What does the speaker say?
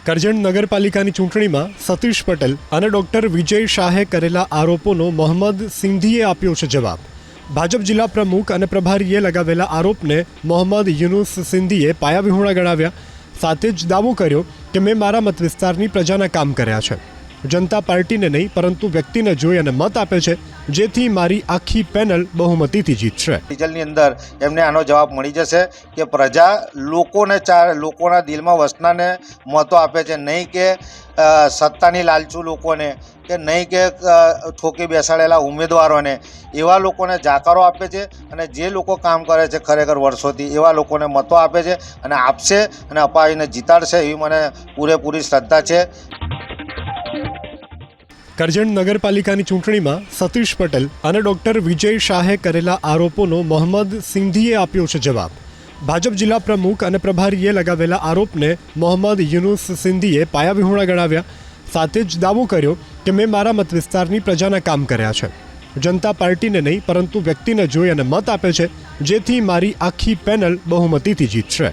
કરજણ નગરપાલિકાની ચૂંટણીમાં સતીશ પટેલ અને ડોક્ટર વિજય શાહે કરેલા આરોપોનો મોહમ્મદ સિંધીએ આપ્યો છે જવાબ। ભાજપ જિલ્લા પ્રમુખ અને પ્રભારીએ લગાવેલા આરોપને મોહમ્મદ યુનુસ સિંધીએ પાયાવિહોણા ગણાવ્યા। સાથે જ દાવો કર્યો કે મેં મારા મત વિસ્તારની પ્રજાના કામ કર્યા છે। જનતા પાર્ટીને નહીં પરંતુ વ્યક્તિને જોઈ અને મત આપે છે, જેથી મારી આખી પેનલ બહુમતીથી જીતશે। રિઝલ્ટની અંદર એમને આનો જવાબ મળી જશે કે પ્રજા લોકોના દિલમાં વસનાને મતો આપે છે, નહીં કે સત્તાની લાલચુ લોકોને કે નહીં કે ઠોકી બેસાડેલા ઉમેદવારોને। એવા લોકોને જાકારો આપે છે અને જે લોકો કામ કરે છે ખરેખર વર્ષોથી એવા લોકોને મતો આપે છે અને આપશે અને અપાવીને જીતાડશે એવી મને પૂરેપૂરી શ્રદ્ધા છે। કરજણ નગરપાલિકાની ચૂંટણીમાં સતીશ પટેલ અને ડોક્ટર વિજય શાહે કરેલા આરોપોનો મોહમ્મદ સિંધીએ આપ્યો છે જવાબ। ભાજપ જિલ્લા પ્રમુખ અને પ્રભારીએ લગાવેલા આરોપને મોહમ્મદ યુનુસ સિંધીએ પાયાવિહોણા ગણાવ્યા। સાથે જ દાવો કર્યો કે મેં મારા મત વિસ્તારની પ્રજાના કામ કર્યા છે। જનતા પાર્ટીને નહીં પરંતુ વ્યક્તિને જોઈ અને મત આપે છે, જેથી મારી આખી પેનલ બહુમતીથી જીતશે।